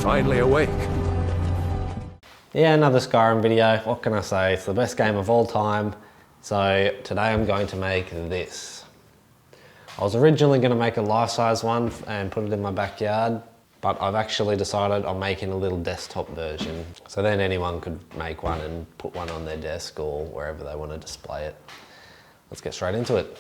finally awake. Yeah, another Skyrim video. What can I say? It's the best game of all time. So today I'm going to make this. I was originally going to make a life-size one and put it in my backyard, but I've actually decided I'm making a little desktop version. So then anyone could make one and put one on their desk or wherever they want to display it. Let's get straight into it.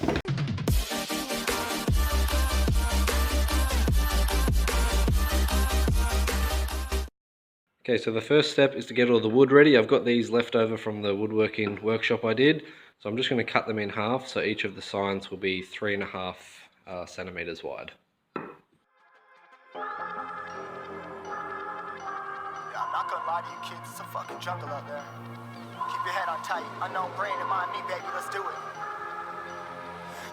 Okay, so the first step is to get all the wood ready. I've got these left over from the woodworking workshop I did. So I'm just going to cut them in half, so each of the signs will be 3.5 centimeters wide. Yeah, I'm not gonna lie to you kids, it's a fucking jungle out there. Keep your head on tight, unknown brain and mind me, baby, let's do it.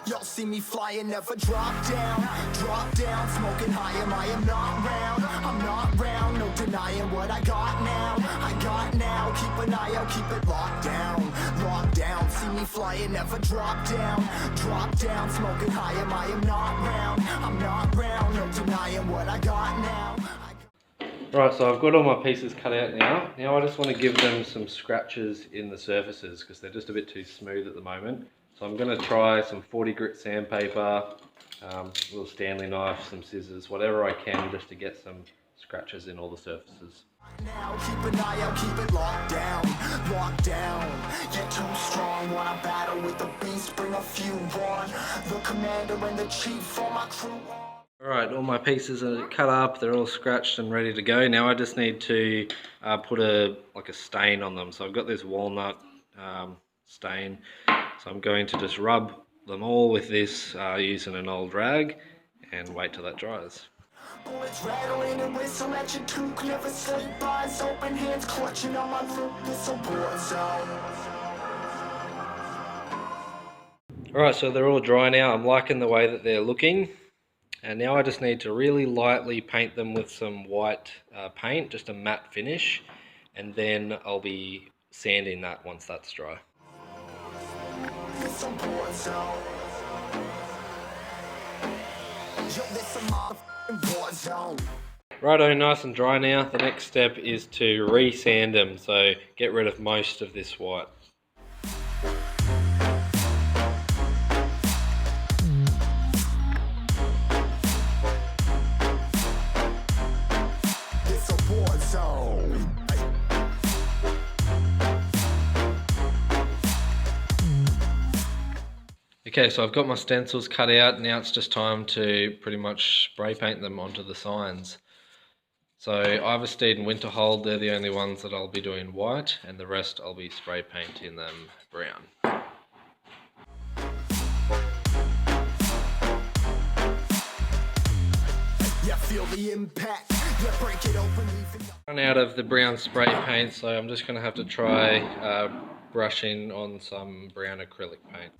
Y'all see me flying, never drop down, smoking high, I am not round, I'm not round, no denying what I got now, keep an eye out, keep it locked down, see me flying, never drop down, smoking high, I am not round, I'm not round, no denying what I got now. Right, so I've got all my pieces cut out now. Now I just want to give them some scratches in the surfaces because they're just a bit too smooth at the moment. So I'm going to try some 40 grit sandpaper, a little Stanley knife, some scissors, whatever I can just to get some scratches in all the surfaces. Now keep an eye out, keep it locked down. You're too strong, wanna battle with the beast, bring a few on. The commander and the chief for my crew. Alright, all my pieces are cut up, they're all scratched and ready to go. Now I just need to put a stain on them. So I've got this walnut stain. So I'm going to just rub them all with this using an old rag and wait till that dries. Bullets rattling and whistle at your toque, never sleep, eyes open, hands clutching on my throat, this a war zone. Alright, so they're all dry now. I'm liking the way that they're looking. And now I just need to really lightly paint them with some white paint, just a matte finish. And then I'll be sanding that once that's dry. This a war zone. Yo, this a motherfucking war zone. Righto, nice and dry now. The next step is to re-sand them, so get rid of most of this white. This a war zone. Okay, so I've got my stencils cut out. Now it's just time to pretty much spray paint them onto the signs. So Iversteed and Winterhold, they're the only ones that I'll be doing white, and the rest I'll be spray painting them brown. Yeah, feel the impact. Yeah, break it open, Run out of the brown spray paint, so I'm just going to have to try brushing on some brown acrylic paint.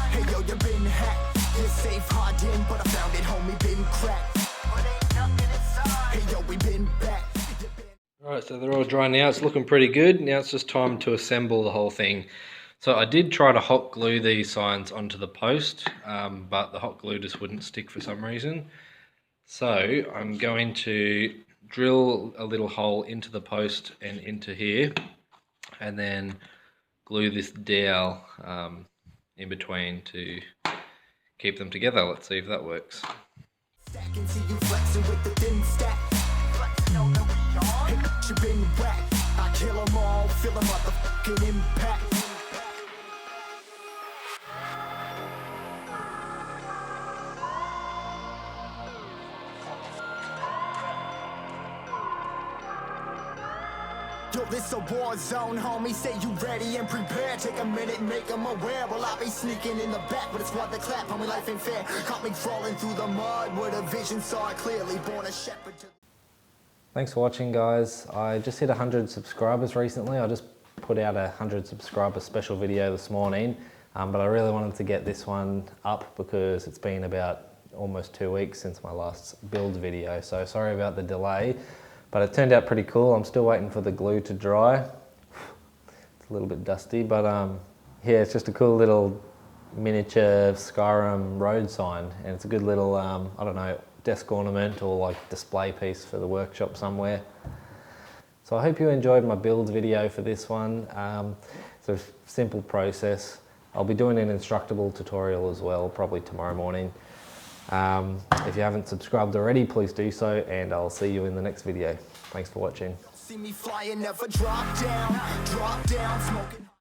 Hey yo, you been hacked. You're safe, hard in, but I found it, homie, been cracked. Hey yo, we been back. Alright, so they're all dry now. It's looking pretty good. Now it's just time to assemble the whole thing. So I did try to hot glue these signs onto the post, but the hot glue just wouldn't stick for some reason. So I'm going to drill a little hole into the post and into here, and then glue this dowel in between to keep them together. Let's see if that works. Stacking, see you flexing with the thin stack. Hey, you been whacked. I kill 'em all, feel a motherfucking impact. Yo, this a war zone, homie. Say you ready and prepared. Take a minute, make them aware. Well, I'll be sneaking in the back, but it's what the clap. Homie, life ain't fair. Caught me crawling through the mud where the vision saw it clearly. Born a shepherd to... Thanks for watching, guys. I just hit 100 subscribers recently. I just put out a 100 subscriber special video this morning, but I really wanted to get this one up because it's been about almost 2 weeks since my last build video. So sorry about the delay. But it turned out pretty cool. I'm still waiting for the glue to dry. It's a little bit dusty, but yeah, it's just a cool little miniature Skyrim road sign, and it's a good little, I don't know, desk ornament or like display piece for the workshop somewhere. So I hope you enjoyed my build video for this one. It's a simple process. I'll be doing an Instructable tutorial as well, probably tomorrow morning. If you haven't subscribed already, please do so, and I'll see you in the next video. Thanks for watching. See me flying, never drop down, smoking.